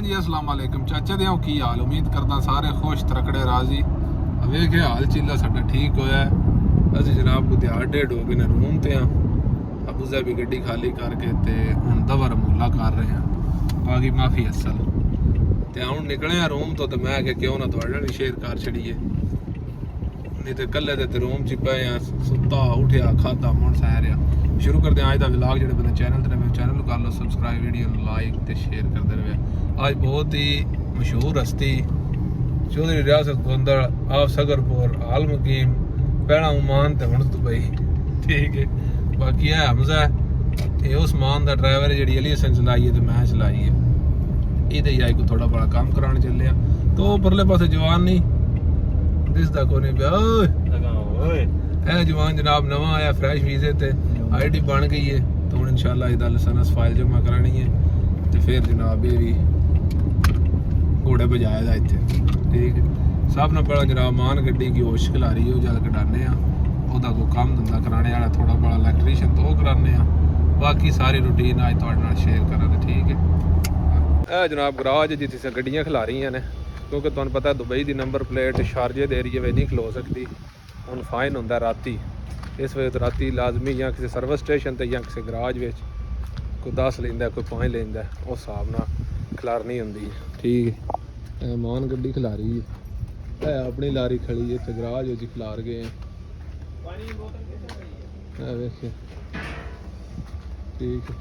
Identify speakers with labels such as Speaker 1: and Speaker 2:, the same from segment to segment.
Speaker 1: जी अस्सलाम वालेकुम चाचा दे की हाल उम्मीद करदा सारे खुश तरकड़े राजी वेखे हाल चिल्ला साडा ठीक होया असि जनाब को दिहाड़ डेढ़ हो गए ने रूम ते अबू ज़ैबी गड्डी खाली करके ते हुण दवर मुला कर रहे हैं बाकी माफी असल ते हुण निकले रूम तो मैं कि क्यों ना तुहाडे नाल शेयर कर छड़िए नहीं तो कल्ले ते रूम च पे सुता उठिया खादा मुड़ सैरिया शुरू करते हैं आज का व्लॉग जो बंदे चैनल ते मेरे चैनल कर लो सबसक्राइब वीडियो लाइक ते शेयर करते रहे। आज बहुत ही मशहूर हस्ती चौधरी रियासत गोंदड़ आप सगरपुर आलमकीम पहला उमान ते हुण दुबई ठीक है बाकी है हमजा ये उस्मान दा ड्राइवर है जी अली हसन चलाई है तो मैं चलाई है ये आई को थोड़ा बड़ा काम कराने चले तो परले पासे जवान नहीं दिसदा कोई नहीं जवान जनाब नवा आया फ्रैश वीजे ते आईडी बन गई है तो हुण इंशाल्लाह इदा लाइसेंस फाइल जमा करानी है तो फिर जनाब ये भी घोड़े बजाए दा इत्थे ठीक है सब ने पहला जनाब मान गड्डी की होश खिलारी हो जल कटाने ओदा कोई काम धंधा कराने वाला थोड़ा बड़ा इलैक्ट्रीशियन तो कराने बाकी सारी रूटीन आज तुहाडे नाल शेयर करांगे ठीक है। जनाब गराज जिथे गड्डियां खिलारियां ने क्योंकि तुहानू पता दुबई की नंबर प्लेट शारजे के एरिए में नहीं खलो सकती हुण फाइन होंदा राती इस वजह तो राती लाजमी या किसी सर्विस स्टेशन ते या किसी गराज में कोई 10 लेंदा कोई 5 लेंदा उस हिसाब नाल खिलारनी होंदी ठीक है। मान गड्डी खिलारी है अपनी लारी खड़ी है इत्थे गराज विच खिलार गए वेखिए ठीक है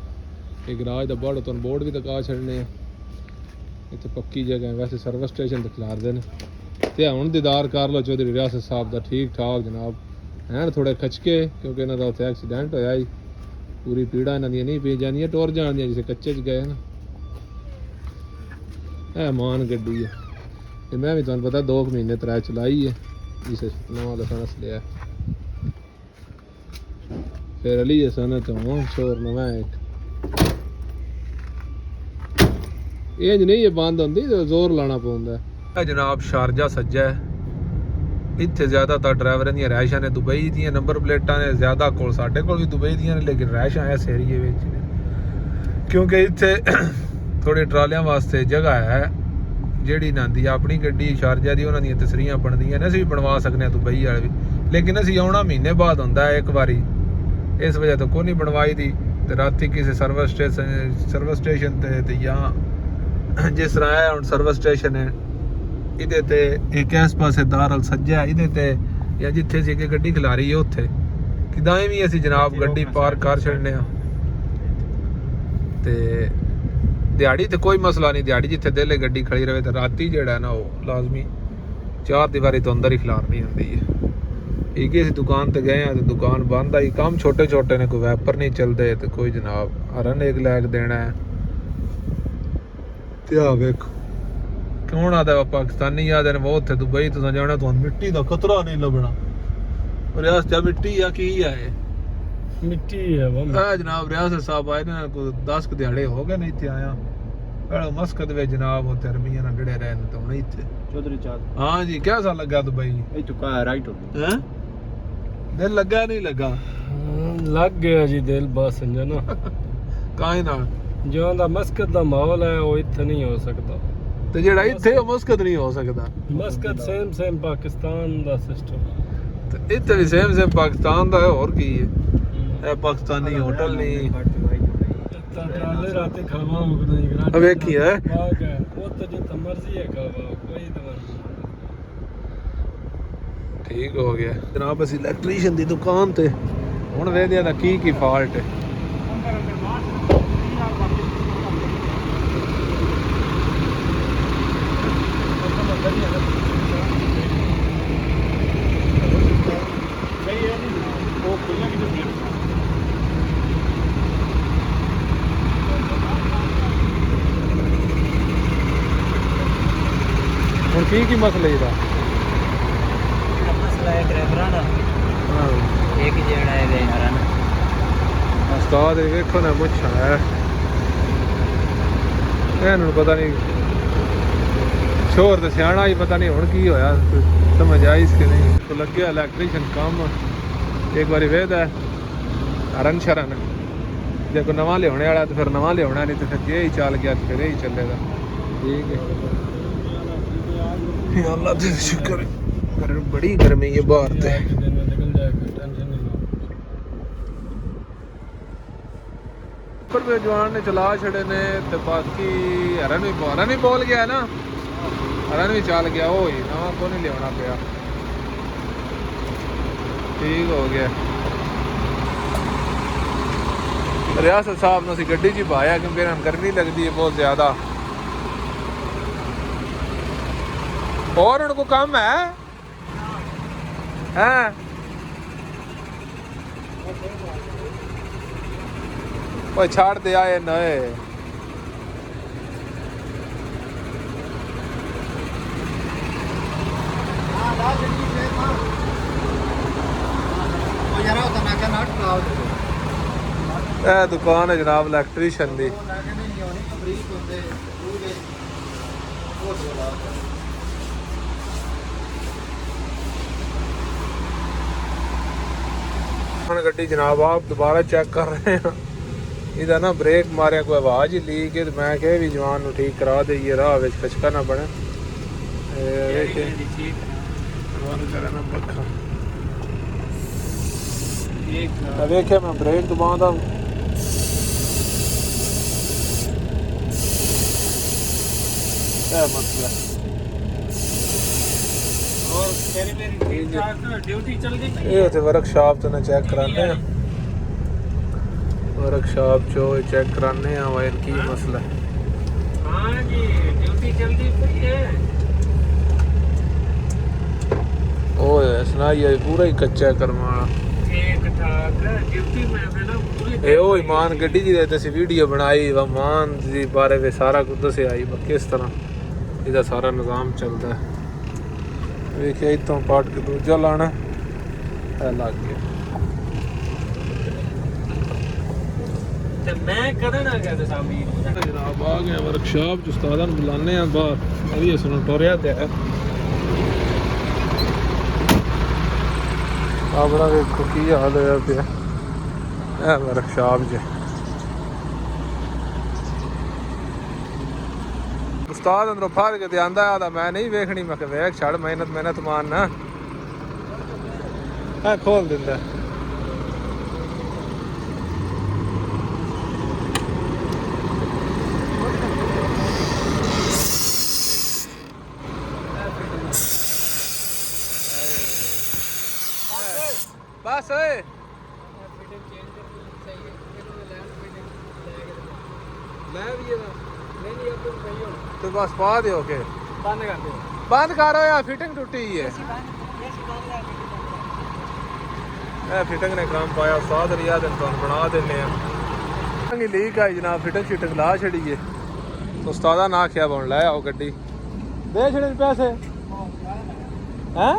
Speaker 1: ये गराज दा बड़ा तुहानू बोर्ड भी दिखा छड़ने इत्थे पक्की जगह है वैसे सर्विस स्टेशन ते खिलारदे ने ते हुण दीदार कर लो चौधरी रियासत साहब दा ठीक ठाक जनाब हैं थोड़े खचके क्योंकि इन्हों का उत्थे एक्सीडेंट होया ही पूरी पीड़ा इन्हों दी नहीं पी जानियां टुर जानियां जिसे कच्चे च गए ना है मान गड्डी है ते मैं भी तुहानू पता 2 महीने 3 चलाई है जिसे नवा लाइसेंस लिया फिर अली हसन तो शोर नवा एक एज नहीं है बंद होंदी जोर लाना पौंदा है जनाब शारजा सज्जा है इत्थे ज़्यादातर ड्राइवरां दी रैशां ने दुबई दी नंबर प्लेटां ने ज़्यादा कोल साडे कोल भी दुबई दी ने लेकिन रैशां इस एरिए विच क्योंकि इत्थे थोड़े ट्रालियां वास्ते जगह है जिहड़ी नांदी अपनी गड्डी शारजा दी उन्हां दी तस्रीहां बनदियां ने असीं भी बनवा सकने दुबई वाले भी लेकिन असीं आउणा महीने बाद हुंदा है एक बारी इस वजह तो कोई नहीं बनवाई दी ते राती किसी सर्विस स्टेशन ते या जिस तरह है हुण सर्विस स्टेशन है इहदे ते एक इस पासे दारल सज्जा इहदे ते या जिथे सी गड्डी खिलारी है उत्थे किदां भी असीं जनाब गड्डी पार्क कर छड़ने ते दिहाड़ी ते कोई मसला नहीं दिहाड़ी जिथे दिल है गड्डी खड़ी रहे तो राती जेड़ा है ना वो लाजमी 4 दीवारी तो अंदर ही खिलारनी होंदी है एक असीं दुकान ते गए तो दुकान बंद आई काम छोटे छोटे ने कोई वैपर नहीं चलते तो कोई जनाब हरन एक लैक देना है ते वेखो कौन आता पाकिस्तानी आते हैं वो उत्थे दुबई तो जाना तो मिट्टी का खतरा नहीं लभना रियासत मिट्टी या की है
Speaker 2: मिट्टी है वो
Speaker 1: जनाब रियासत साहब आए ना कोई 10 दिहाड़े हो गए नहीं इत्थे आया पहले मस्कत में जनाब उत्थे अरबियां ना डड़े रहे तो हुण इत्थे
Speaker 2: चौधरी चाँद
Speaker 1: हाँ जी क्या सा लगा दुबई
Speaker 2: ये तो का राइट हो
Speaker 1: हैं दिल लगा नहीं लगा
Speaker 2: लग गया जी दिल बस समझो ना
Speaker 1: काहे ना
Speaker 2: जो दा मस्कत दा माहौल है वो इत्थे नहीं हो सकता
Speaker 1: ਤੇ ਜਿਹੜਾ ਇੱਥੇ ਮਸਕਤ ਨਹੀਂ ਹੋ ਸਕਦਾ
Speaker 2: ਮਸਕਤ ਸੇਮ ਪਾਕਿਸਤਾਨ ਦਾ ਸਿਸਟਮ
Speaker 1: ਤੇ ਇੱਥੇ ਵੀ ਸੇਮ ਪਾਕਿਸਤਾਨ ਦਾ ਹੈ ਹੋਰ ਕੀ ਹੈ ਇਹ ਪਾਕਿਸਤਾਨੀ ਹੋਟਲ ਨਹੀਂ
Speaker 2: ਟਰਾਲੇ ਰਾਤੇ ਖਾਵਾ ਮੁਕਦਾ ਜੀ ਗਰਾ
Speaker 1: ਵੇਖੀ ਹੈ
Speaker 2: ਉਹ ਤਾਂ ਜਿੱਥੇ ਮਰਜ਼ੀ ਹੈ ਖਾਵਾ ਕੋਈ ਦਵਾਰ
Speaker 1: ਠੀਕ ਹੋ ਗਿਆ ਜਨਾਬ ਅਸੀਂ ਇਲੈਕਟ੍ਰੀਸ਼ੀਅਨ ਦੀ ਦੁਕਾਨ ਤੇ ਹੁਣ ਵੇਖਦੇ ਆ ਦਾ ਕੀ ਫਾਲਟ ਹੈ ਹੁਣ ਕੀ ਮਸਲਾ ਇਹਦਾ
Speaker 3: ਮਸਲਾ ਹੈ ਡਰਾਈਵਰਾਂ ਦਾ ਇੱਕ ਜਿਹੜਾ ਹੈ ਹਰਨ
Speaker 1: ਉਸਤਾਦ ਵੇਖੋ ਨਾ ਮੁੱਛਾਂ ਹੈ ਇਹਨੂੰ ਪਤਾ ਨਹੀਂ ਸ਼ੋਰ ਤੇ ਸਿਆਣਾ ਹੀ ਪਤਾ ਨਹੀਂ ਹੁਣ ਕੀ ਹੋਇਆ ਸਮਝ ਆਈ ਇਸ ਕਿ ਨਹੀਂ ਕੋ ਲੱਗਿਆ ਇਲੈਕਟ੍ਰੀਸ਼ੀਅਨ ਕੰਮ ਇੱਕ ਵਾਰੀ ਵੇਖਦਾ ਹਰਨ ਸ਼ਰਨ ਜੇ ਕੋ ਨਵਾਂ ਲਿਆਉਣੇ ਵਾਲਾ ਤੇ ਫਿਰ ਨਵਾਂ ਲਿਆਉਣਾ ਨਹੀਂ ਤੇ ਫਿਰ ਜੇ ਹੀ ਚੱਲ ਗਿਆ ਤੇ ਫਿਰ ਇਹ ਹੀ ਚੱਲੇਗਾ ठीक है या अल्लाह दे शुक्र है बड़ी गर्मी है बाहर ते
Speaker 2: निकल जाएगा टेंशन नहीं लो
Speaker 1: पर वे जवान ने चला छड़े ने ते बाकी हरन भी बोल गया ना हरन भी चल गया ओ ही नवा को नहीं लेना पिया ठीक हो गया रियासत साहब ने गड्डी च पाया क्योंकि इन्हें गर्मी लगती है बहुत ज्यादा और उनको काम है ओए छाड़ दे आए नए दुकान है जनाब इलेक्ट्रीशियन दी गड्डी जनाब आप दोबारा चेक कर रहे हैं इधर ना ब्रेक मारे कोई आवाज ही लीक है मैं कह भी जवान को ठीक करा दईए राह विच खचका ना बने वेखे मैं ब्रेक दबादा मसला ये वर्कशॉप तो ना चेक कराने वर्कशॉप चो चेक कराने वायर की मसला है
Speaker 3: हाँ जी ड्यूटी जल्दी पड़ी है
Speaker 1: ओए सुनाइए पूरा ही कच्चा करवा
Speaker 3: ठीक ठाक ड्यूटी में ना पूरी
Speaker 1: ए ओ ईमान गड्डी जी ते वीडियो बनाई व मान दी बारे में सारा कुछ दसे आई किस तरह इसका सारा निज़ाम चलता है देखिए इतों पाट के दूजा लाना है लग गया
Speaker 3: तो मैं कदे ना कहते सामी
Speaker 1: जनाब आ गए वर्कशॉप च उस्तादा नूं बुलाने आ बाहर अभी सुनो टोरिया ते है अपना देखो की हाल होया पिया है वर्कशॉप च उस्ताद अंदरों फाड़ के ते आंदा आदा मैं नहीं वेखनी मैं वेख छड़ मेहनत मान ना है खोल दिंदा बस ओए मैं भी नहीं अब तो बस पा दे ओके बंद करो यार फिटिंग टूटी है फिटिंग ने काम पाया उस्ताद रियाद बना देने लीक आई जनाब फिटिंग ला छड़िए तो उस्तादा ना आख्या बन लै आओ गड्डी दे छड़े पैसे हैं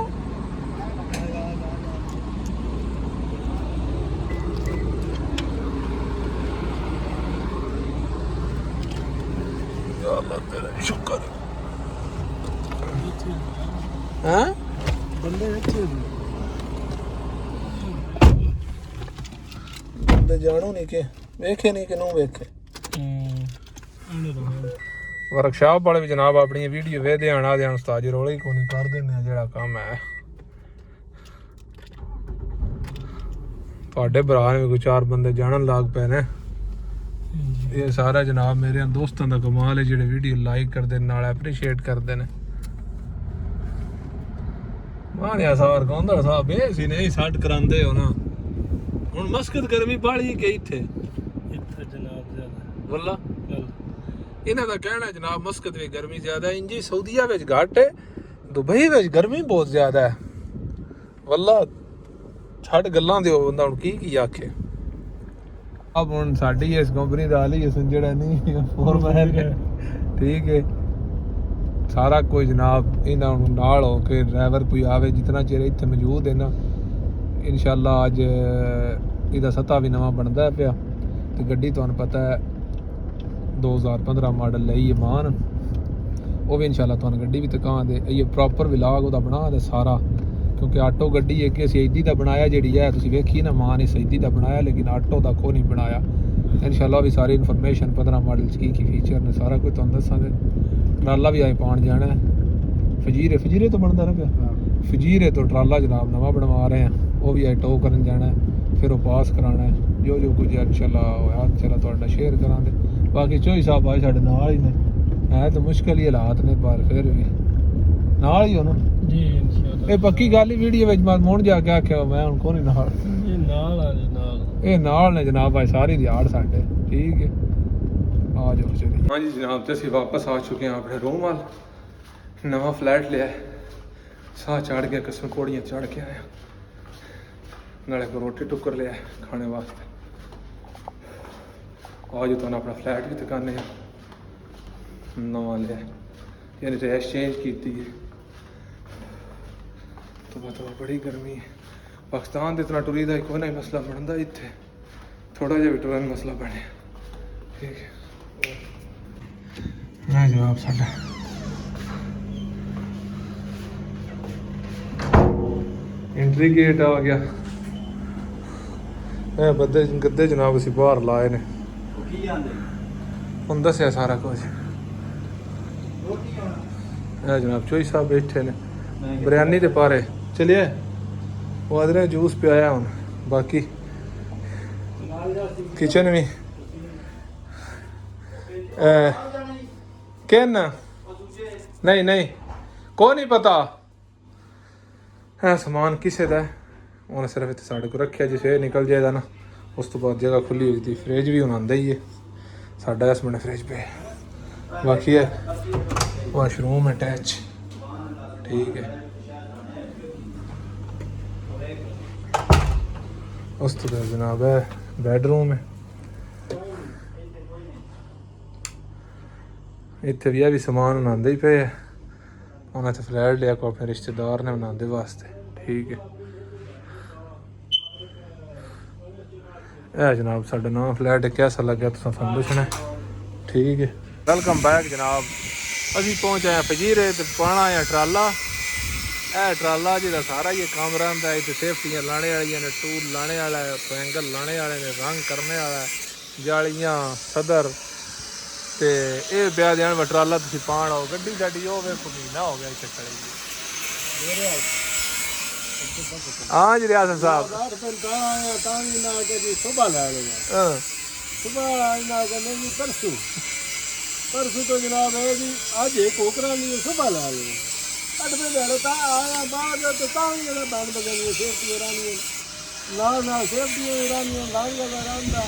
Speaker 1: शुक्र हैं
Speaker 2: बंदे अच्छे
Speaker 1: बंदे जानू नहीं के वेखे नहीं कि नू वेखे वर्कशॉप वाले भी जनाब अपनी वीडियो वे आना देन उस्ताद जी रोले ही कोनी कर देने जेड़ा काम है ਤੁਹਾਡੇ ਭਰਾ ਨੇ ਕੋਈ ਚਾਰ ਬੰਦੇ ਜਾਣਨ ਲੱਗ ਪਏ ਨੇ ਇਹ ਸਾਰਾ ਜਨਾਬ ਮੇਰੇ ਦੋਸਤਾਂ ਦਾ ਕਮਾਲ ਹੈ ਜਿਹੜੇ ਵੀਡੀਓ ਲਾਈਕ ਕਰਦੇ ਨਾਲ ਐਪਰੀਸ਼ੀਏਟ ਕਰਦੇ ਨੇ ਮਾਨਿਆ ਸਾਰ ਕਹਿੰਦਾ ਸਾਹਿਬ ਇਹ ਸੀ ਨਹੀਂ ਸੱਟ ਕਰਾਂਦੇ ਹੋ ਨਾ ਹੁਣ ਮਸਕਤ ਗਰਮੀ ਬਾਲੀ ਕਿ ਇੱਥੇ
Speaker 2: जनाब ज्यादा
Speaker 1: ਵੱਲਾ ਇਹਨਾਂ ਦਾ ਕਹਿਣਾ ਜਨਾਬ ਮਸਕਤ ਵਿੱਚ ਗਰਮੀ ਜ਼ਿਆਦਾ ਹੈ ਇੰਜੀ ਸਾਊਦੀਆ ਵਿੱਚ ਘੱਟ ਹੈ ਦੁਬਈ ਵਿੱਚ ਗਰਮੀ ਬਹੁਤ ਜ਼ਿਆਦਾ ਹੈ ਵੱਲਾ ਛੱਡ ਗੱਲਾਂ ਦਿਓ ਬੰਦਾ ਹੁਣ ਕੀ ਆਖੇ अब ਹੁਣ ਸਾਡੀ ਇਸ ਕੰਪਨੀ ਦਾ ਹਾਲ ਹੀ ਜਿਹੜਾ ਨਹੀਂ ਫੋਰਮੈਨ ਠੀਕ ਹੈ ਸਾਰਾ ਕੋਈ ਜਨਾਬ ਇਹਨਾਂ ਨੂੰ ਨਾਲ ਹੋ ਕੇ ਡਰਾਈਵਰ ਕੋਈ ਆਵੇ ਜਿੰਨਾ ਚਿਰ ਇੱਥੇ ਮੌਜੂਦ ਹੈ ਨਾ ਇਨਸ਼ਾਅੱਲਾ ਅੱਜ ਇਹਦਾ ਸਤਾ ਵੀ ਨਵਾਂ ਬਣਦਾ ਪਿਆ ਤੇ ਗੱਡੀ ਤੁਹਾਨੂੰ ਪਤਾ ਹੈ 2015 ਮਾਡਲ ਲਈ ਹੈ ਮਾਨ ਉਹ ਵੀ ਇਨਸ਼ਾਅੱਲਾ ਤੁਹਾਨੂੰ ਗੱਡੀ ਵੀ ਤਕਾਂ ਦੇ ਇਹ ਪ੍ਰੋਪਰ ਵਲੌਗ ਉਹਦਾ ਬਣਾ ਦੇ ਸਾਰਾ क्योंकि आटो गड्डी है कि सईदी का बनाया जी है तुम वेखी ना मां ने सईदी का बनाया लेकिन आटो का को नहीं बनाया इंशाल्लाह भी सारी इन्फॉर्मेशन 15 मॉडल की फीचर ने सारा कुछ तुम दसांगे ਟਰਾਲਾ ਵੀ ਆਏ ਪਾਉਣ ਜਾਣਾ ਫਜੀਰੇ ਤੋਂ ਬਣਦਾ ਨਾ ਪਿਆ ਫਜੀਰੇ ਤੋਂ ਟਰਾਲਾ ਜਨਾਬ ਨਵਾਂ ਬਣਵਾ ਰਹੇ ਆ, ਉਹ ਵੀ ਆਏ ਟੋ ਕਰਨ ਜਾਣਾ, ਫਿਰ ਉਹ ਪਾਸ ਕਰਾਉਣਾ ਹੈ। ਜੋ ਕੁਝ ਇਨਸ਼ਾਅੱਲਾ ਹੋਇਆ ਇਨਸ਼ਾਅੱਲਾ ਤੁਹਾਡਾ ਸ਼ੇਅਰ ਕਰਾਂਗੇ। ਬਾਕੀ ਚੋਈ ਸਾਹਿਬ ਆਏ ਸਾਡੇ ਨਾਲ ਹੀ ਨੇ, ਹੈ ਤਾਂ ਮੁਸ਼ਕਿਲ ਹੀ ਹਾਲਾਤ ਨੇ ਪਰ ਫਿਰ ਵੀ ਨਾਲ ਹੀ ਹੋ ਨਾ
Speaker 2: ਜੀ ਇਨਸ਼ਾਅੱਲਾ।
Speaker 1: ਇਹ ਪੱਕੀ ਗੱਲ ਹੀ ਵੀਡੀਓ ਵਿੱਚ ਮੈਂ ਮੁੜ ਜਾ ਕੇ ਆਖਿਆ ਮੈਂ ਹੁਣ ਕੋਈ ਨਾਲ
Speaker 2: ਇਹ ਨਾਲ ਆ ਜੀ ਨਾਲ,
Speaker 1: ਇਹ ਨਾਲ ਨੇ ਜਨਾਬ ਭਾਈ ਸਾਰੀ ਦਿਹਾੜ ਸਾਡੇ। ਠੀਕ ਹੈ ਆ ਜਾਓ ਚਲੀ। ਹਾਂਜੀ ਜਨਾਬ ਤੇ ਅਸੀਂ ਵਾਪਸ ਆ ਚੁੱਕੇ ਹਾਂ ਆਪਣੇ ਰੂਮ ਵੱਲ। ਨਵਾਂ ਫਲੈਟ ਲਿਆ, ਸਾਹ ਚੜ ਗਿਆ, ਕਿਸਮ ਕੋੜੀਆਂ ਚੜ ਕੇ ਆਇਆ, ਨਾਲੇ ਕੋ ਰੋਟੀ ਟੁੱਕਰ ਲਿਆ ਖਾਣੇ ਵਾਸਤੇ। आज तो अपना फ्लैट भी दिखाने नवा लिया, यानी तो एक्सचेंज की है। तो बड़ी गर्मी है पाकिस्तान तो इतना टुरी का एक ना मसला बनता, इतने थोड़ा जहा भी टुरन मसला बने। ठीक है जवाब साडा एंट्री गेट आ गया। बदे गद्दे जनाब असी बाहर लाए ने, ਹੁਣ ਦੱਸਿਆ ਸਾਰਾ ਕੁਝ। ਇਹ ਜਨਾਬ ਚੋਈ ਸਾਹਿਬ ਬੈਠੇ ਨੇ ਬਿਰਿਆਨੀ ਦੇ ਪਾਰੇ ਚਲਿਆ, ਉਹ ਆਦਰੇ ਜੂਸ ਪਿਆਇਆ ਹੁਣ। ਬਾਕੀ ਕਿਚਨ ਵੀ ਕਹਿਣਾ ਨਹੀਂ ਕੋਈ ਨਹੀਂ ਪਤਾ ਹੈ ਸਮਾਨ ਕਿਸੇ ਦਾ, ਉਹਨੇ ਸਿਰਫ ਇੱਥੇ ਸਾਡੇ ਕੋਲ ਰੱਖਿਆ, ਜੇ ਇਹ ਨਿਕਲ ਜਾਏਗਾ ਨਾ ਉਸ ਤੋਂ ਬਾਅਦ ਜਗ੍ਹਾ ਖੁੱਲੀ ਹੋਈ थी। फ्रिज भी ਹੁਣ ਆਉਂਦਾ ਹੀ ਹੈ ਸਾਡਾ, ਇਸ ਮਿੰਟ फ्रिज पे। ਬਾਕੀ ਹੈ ਵਾਸ਼ਰੂਮ ਅਟੈਚ। ਠੀਕ ਹੈ ਉਸ ਤੋਂ ਬਾਅਦ ਜਨਾਬ ਹੈ ਬੈਡਰੂਮ ਹੈ। ਇੱਥੇ ਵੀ ਇਹ ਵੀ ਸਮਾਨ ਬਣਾਉਂਦੇ ਹੀ ਪਏ ਹੈ, ਉਹਨਾਂ ਤੇ ਫਲੈਟ ਲਿਆ ਕੋ ਆਪਣੇ ਰਿਸ਼ਤੇਦਾਰ ਨੇ ਬਣਾਉਂਦੇ ਵਾਸਤੇ। ਠੀਕ ਹੈ ਇਹ ਜਨਾਬ ਸਾਡਾ नवा फ्लैट कैसा लग्या तुसां सानूं दस्सना। ठीक है वेलकम बैक जनाब। असीं पहुंच आए फजीरे ते पाना है ट्राला। ਇਹ ਟਰਾਲਾ ਜਿਹਦਾ ਸਾਰਾ ਹੀ ਕੰਮ ਰਹਿੰਦਾ ਹੈ, ਤੇ ਸੇਫਟੀਆਂ ਲਾਣੇ ਵਾਲੀਆਂ ਨੇ, ਟੂਲ ਲਾਣੇ ਵਾਲਾ ਹੈ, ਐਂਗਲ ਲਾਣੇ ਵਾਲੇ ਨੇ, ਰੰਗ ਕਰਨੇ ਵਾਲਾ, ਜਾਲੀਆਂ ਸਦਰ ਤੇ ਇਹ ਪਿਆ ਦੇਣ ਵਾ ਟਰਾਲਾ ਤੁਸੀਂ ਪਾਣ ਆਓ। ਗੱਡੀ ਸਾਡੀ ਉਹ ਵੇ ਮਹੀਨਾ ਹੋ ਗਿਆ ਇੱਥੇ ਖੜੀ। हाँ जी रियासत साहब
Speaker 2: परसों तो जनाब है जी अज एक कोकरा नहीं सुबह ला लिया अट पे बैठो आया बाद तो बैंड बजानी सेफ्टी रानी ना सेफ्टी रानी रंग रहा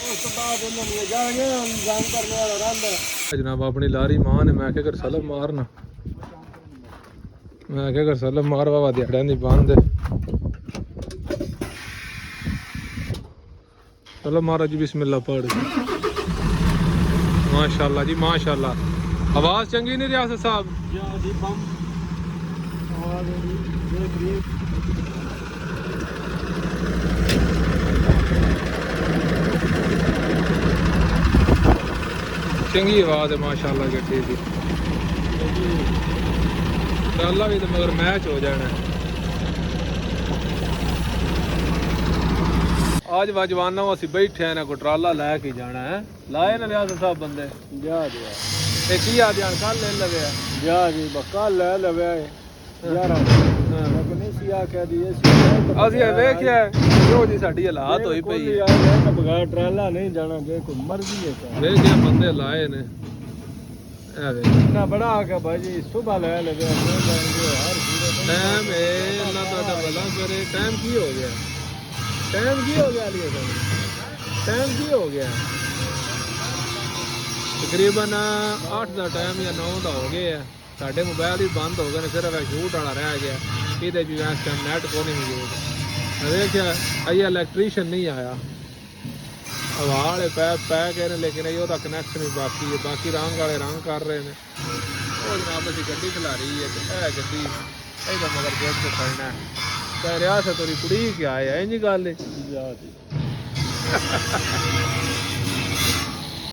Speaker 2: उस तो बाद उन्होंने जाएंगे रंग करने वाला रहा।
Speaker 1: जनाब अपनी लारी मां ने मैं क्या कर सलब मारना, मैं क्या कर सलब मार बाबा दिहाड़ियां दी बंद। चलो महाराज जी बिस्मिल्लाह पढ़। माशाल्लाह जी माशाल्लाह, आवाज चंगी नहीं रियासत साहब। चंगी आवाज है माशाल्लाह गड्डी दी। ट्राला भी तो मगर मैच हो जाना है। आज वाजवाना असी बैठे हैं ना को ट्राला लैके जाना है, लाए ना रियासत साहब बंदे
Speaker 2: जा दिया
Speaker 1: ते की आ जान कल ले लवे
Speaker 2: जा जी बक्का ले लवे यार लेकिन इसी आ कह दी
Speaker 1: ਅਸੀਂ ਵੇਖਿਆ ਜੋ ਜੀ ਸਾਡੀ ਹਾਲਾਤ ਹੋਈ ਪਈ
Speaker 2: है बगैर ट्राला नहीं जाना जे कोई मर्जी है
Speaker 1: ਵੇਖਿਆ ਬੰਦੇ ਲਾਏ ਨੇ। ਇਹ ਵੇ
Speaker 2: ना बड़ा आके भाई सुबह ले लगे हर
Speaker 1: टाइम है अल्लाह ताला भला करे। टाइम की हो गया, टाइम की हो गया लिए टाइम की हो गया तकरीबन 8 ਦਾ ਟਾਈਮ ਜਾਂ 9 ਦਾ ਹੋ ਗਿਆ। ਸਾਡੇ ਮੋਬਾਈਲ ਵੀ ਬੰਦ ਹੋ ਗਏ ਨੇ, ਸਿਰਫ ਸ਼ੂਟ ਵਾਲਾ ਰਹਿ ਗਿਆ। ਇਹਦੇ ਵੀ ਇਸ ਟਾਈਮ ਨੈਟ ਕੋਈ ਨਹੀਂ ਮੌਜੂਦ। ਦੇਖਿਆ ਅਈ ਇਲੈਕਟ੍ਰੀਸ਼ੀਅਨ ਨਹੀਂ ਆਇਆ, ਹਵਾ ਵਾਲੇ ਪੈ ਗਏ ਨੇ, ਲੇਕਿਨ ਇਹ ਉਹਦਾ ਕਨੈਕਸ਼ਨ ਵੀ ਬਾਕੀ ਹੈ। ਬਾਕੀ ਰੰਗ ਵਾਲੇ ਰੰਗ ਕਰ ਰਹੇ ਨੇ। ਉਹ ਜਨਾਬ ਅਸੀਂ ਗੱਡੀ ਖਿਲਾ ਰਹੀ ਹੈ ਤੇ ਇਹ ਗੱਡੀ ਇਹਦਾ ਮਗਰ ਗੇਟ ਤੇ ਖੜਨਾ ਹੈ। ਰਿਆਸਤ ਉਹਦੀ ਕੁੜੀ ਕਿਆ ਹੈ ਇੰਝ ਗੱਲ ਹੈ।